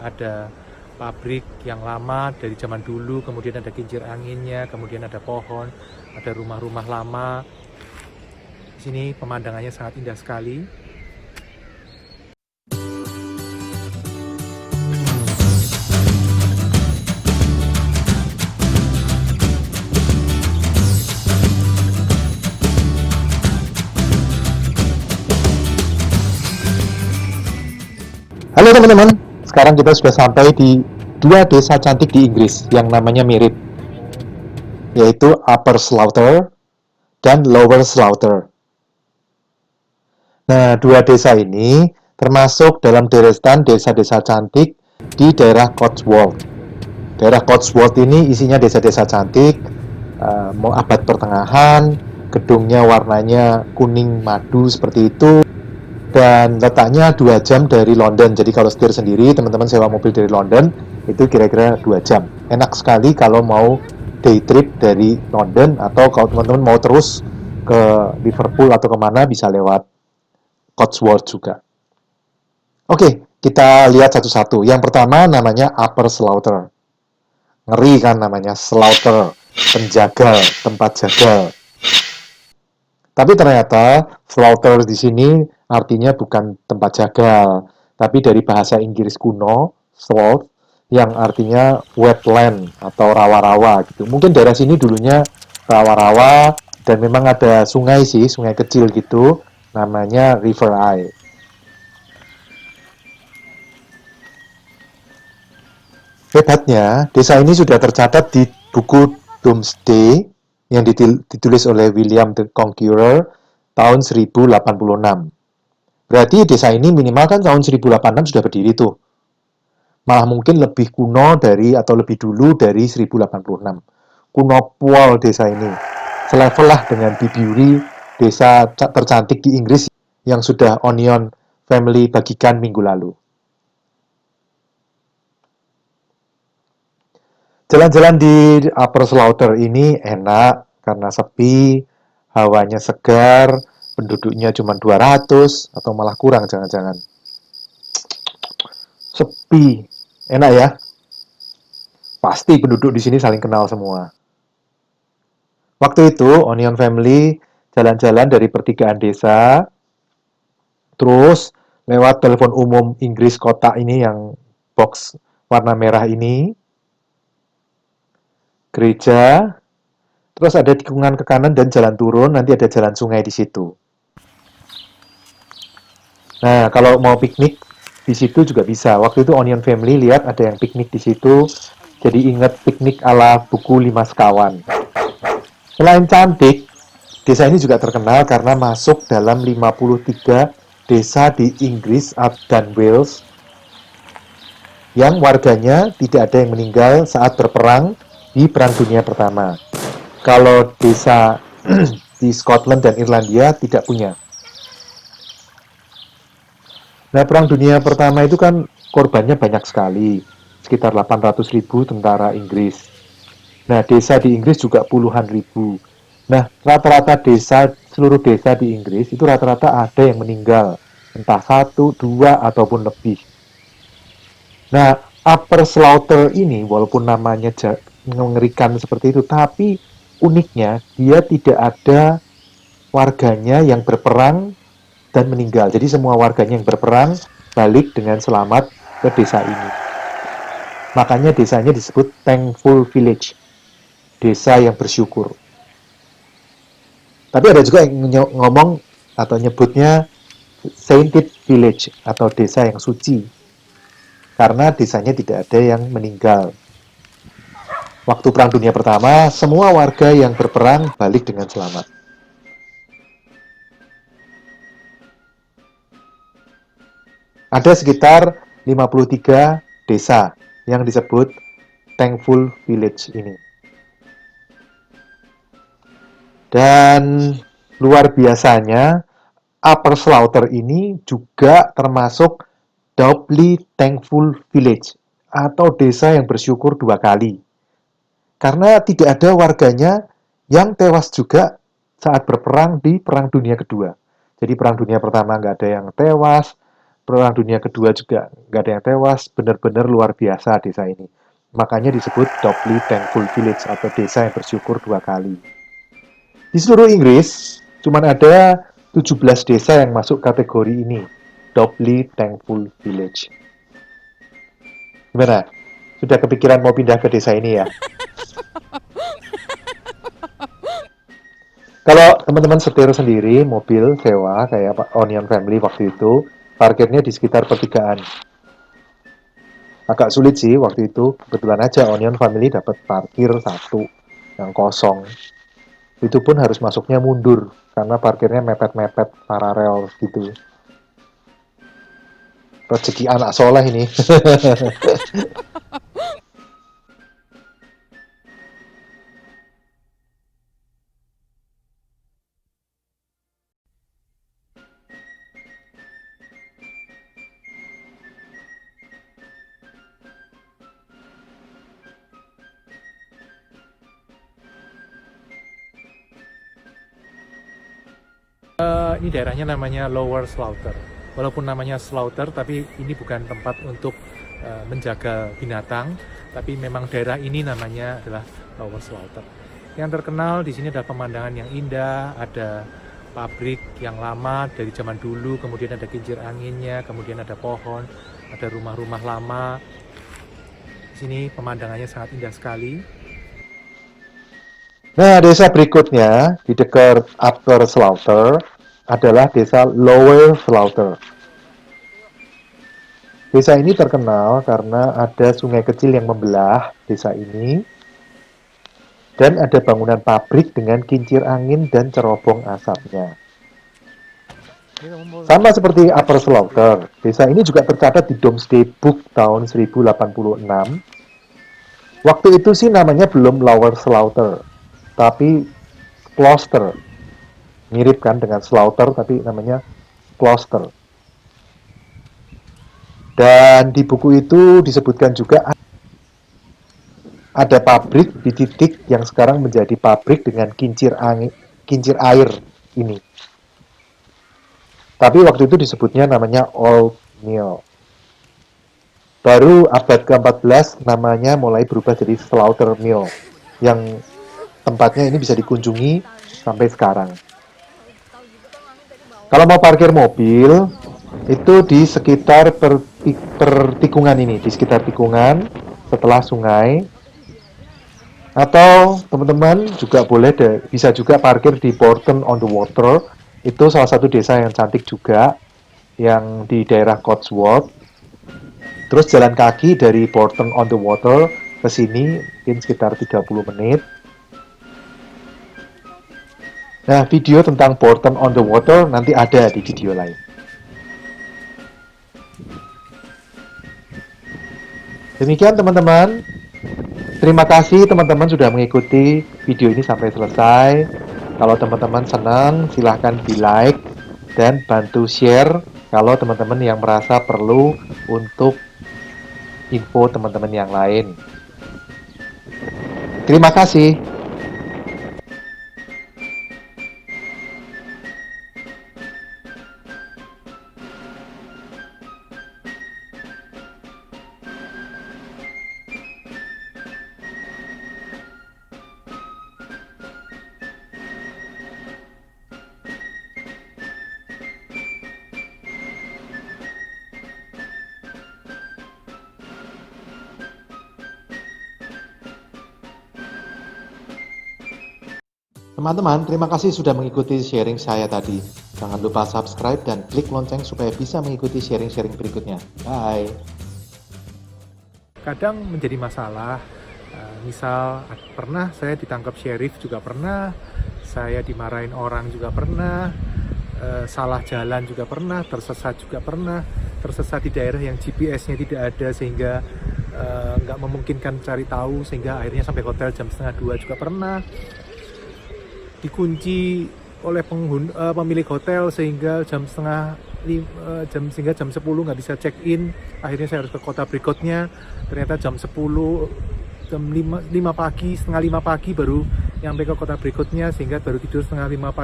ada pabrik yang lama dari zaman dulu, kemudian ada kincir anginnya, kemudian ada pohon, ada rumah-rumah lama. Di sini pemandangannya sangat indah sekali. Halo teman-teman, sekarang kita sudah sampai di dua desa cantik di Inggris yang namanya mirip, yaitu Upper Slaughter dan Lower Slaughter. Nah, dua desa ini termasuk dalam deretan desa-desa cantik di daerah Cotswold. Daerah Cotswold ini isinya desa-desa cantik, abad pertengahan, gedungnya warnanya kuning madu seperti itu, dan letaknya 2 jam dari London. Jadi kalau setir sendiri, teman-teman sewa mobil dari London, itu kira-kira 2 jam. Enak sekali kalau mau day trip dari London, atau kalau teman-teman mau terus ke Liverpool atau kemana, bisa lewat Cotswold juga. Oke, kita lihat satu-satu. Yang pertama namanya Upper Slaughter. Ngeri kan namanya, slaughter, penjagal, tempat jagal. Tapi ternyata slaughter di sini artinya bukan tempat jagal, tapi dari bahasa Inggris kuno, slough, yang artinya wetland atau rawa-rawa gitu. Mungkin daerah sini dulunya rawa-rawa dan memang ada sungai sih, sungai kecil gitu, namanya River Eye. Hebatnya, desa ini sudah tercatat di buku Domesday yang ditulis oleh William the Conqueror tahun 1086. Berarti desa ini minimal kan tahun 1086 sudah berdiri tuh. Malah mungkin lebih kuno dari atau lebih dulu dari 1086. Kuno pol desa ini. Selevel lah dengan Bibiuri, desa tercantik di Inggris yang sudah Onion Family bagikan minggu lalu. Jalan-jalan di Upper Slaughter ini enak karena sepi, hawanya segar, penduduknya cuma 200 atau malah kurang jangan-jangan. Sepi, enak ya. Pasti penduduk di sini saling kenal semua. Waktu itu Onion Family jalan-jalan dari pertigaan desa, terus lewat telepon umum Inggris kota ini yang box warna merah ini, gereja, terus ada tikungan ke kanan dan jalan turun, nanti ada jalan sungai di situ. Nah, kalau mau piknik di situ juga bisa. Waktu itu Onion Family lihat ada yang piknik di situ, jadi ingat piknik ala buku 5 sekawan. Selain cantik, desa ini juga terkenal karena masuk dalam 53 desa di Inggris dan Wales yang warganya tidak ada yang meninggal saat berperang di Perang Dunia Pertama. Kalau desa di Scotland dan Irlandia tidak punya. Nah, Perang Dunia Pertama itu kan korbannya banyak sekali, sekitar 800.000 tentara Inggris. Nah, desa di Inggris juga puluhan ribu. Nah, rata-rata desa, seluruh desa di Inggris itu rata-rata ada yang meninggal, entah 1, 2, ataupun lebih. Nah, Upper Slaughter ini, walaupun namanya mengerikan seperti itu, tapi uniknya dia tidak ada warganya yang berperang dan meninggal. Jadi semua warganya yang berperang balik dengan selamat ke desa ini. Makanya desanya disebut Thankful Village, desa yang bersyukur. Tapi ada juga yang ngomong atau nyebutnya Sainted Village atau desa yang suci, karena desanya tidak ada yang meninggal. Waktu Perang Dunia Pertama, semua warga yang berperang balik dengan selamat. Ada sekitar 53 desa yang disebut Thankful Village ini. Dan luar biasanya, Upper Slaughter ini juga termasuk Doubly Thankful Village atau desa yang bersyukur 2 kali. Karena tidak ada warganya yang tewas juga saat berperang di Perang Dunia Kedua. Jadi Perang Dunia Pertama nggak ada yang tewas, Perang Dunia Kedua juga nggak ada yang tewas, benar-benar luar biasa desa ini. Makanya disebut Doubly Thankful Village atau desa yang bersyukur 2 kali. Di seluruh Inggris, cuma ada 17 desa yang masuk kategori ini, Doubly Thankful Village. Gimana? Sudah kepikiran mau pindah ke desa ini ya? Kalau teman-teman setir sendiri, mobil sewa kayak Onion Family waktu itu, parkirnya di sekitar pertigaan. Agak sulit sih waktu itu, kebetulan aja Onion Family dapat parkir satu yang kosong. Itu pun harus masuknya mundur, karena parkirnya mepet-mepet paralel gitu. Rezeki anak soleh ini. Ini daerahnya namanya Lower Slaughter. Walaupun namanya slaughter, tapi ini bukan tempat untuk menjaga binatang, tapi memang daerah ini namanya adalah Lower Slaughter. Yang terkenal di sini adalah pemandangan yang indah, ada pabrik yang lama dari zaman dulu, kemudian ada kincir anginnya, kemudian ada pohon, ada rumah-rumah lama. Di sini pemandangannya sangat indah sekali. Nah, desa berikutnya di dekat Upper Slaughter adalah desa Lower Slaughter. Desa ini terkenal karena ada sungai kecil yang membelah desa ini dan ada bangunan pabrik dengan kincir angin dan cerobong asapnya. Sama seperti Upper Slaughter, desa ini juga tercatat di Domesday Book tahun 1086. Waktu itu sih namanya belum Lower Slaughter, tapi Gloucester. Mirip kan dengan Slaughter, tapi namanya Gloucester. Dan di buku itu disebutkan juga ada pabrik di titik yang sekarang menjadi pabrik dengan kincir air ini. Tapi waktu itu disebutnya namanya Old Mill. Baru abad ke-14 namanya mulai berubah jadi Slaughter Mill, yang tempatnya ini bisa dikunjungi sampai sekarang. Kalau mau parkir mobil, itu di sekitar pertikungan ini, di sekitar tikungan setelah sungai. Atau teman-teman juga boleh bisa juga parkir di Bourton on the Water. Itu salah satu desa yang cantik juga, yang di daerah Cotswold. Terus jalan kaki dari Bourton on the Water ke sini mungkin sekitar 30 menit. Nah, video tentang Bourton on the Water nanti ada di video lain. Demikian teman-teman. Terima kasih teman-teman sudah mengikuti video ini sampai selesai. Kalau teman-teman senang, silahkan di like dan bantu share kalau teman-teman yang merasa perlu untuk info teman-teman yang lain. Terima kasih. Teman-teman, terima kasih sudah mengikuti sharing saya tadi. Jangan lupa subscribe dan klik lonceng supaya bisa mengikuti sharing-sharing berikutnya. Bye! Kadang menjadi masalah, misal pernah saya ditangkap sheriff juga pernah, saya dimarahin orang juga pernah, salah jalan juga pernah, tersesat juga pernah, tersesat di daerah yang GPS-nya tidak ada sehingga nggak memungkinkan cari tahu, sehingga akhirnya sampai hotel jam 1:30 juga pernah. Dikunci oleh pemilik hotel sehingga jam 10 nggak bisa check in. Akhirnya saya harus ke kota berikutnya. Ternyata jam 10, jam 5 pagi, setengah 5 pagi baru nyampe ke kota berikutnya, sehingga baru tidur setengah 5 pagi.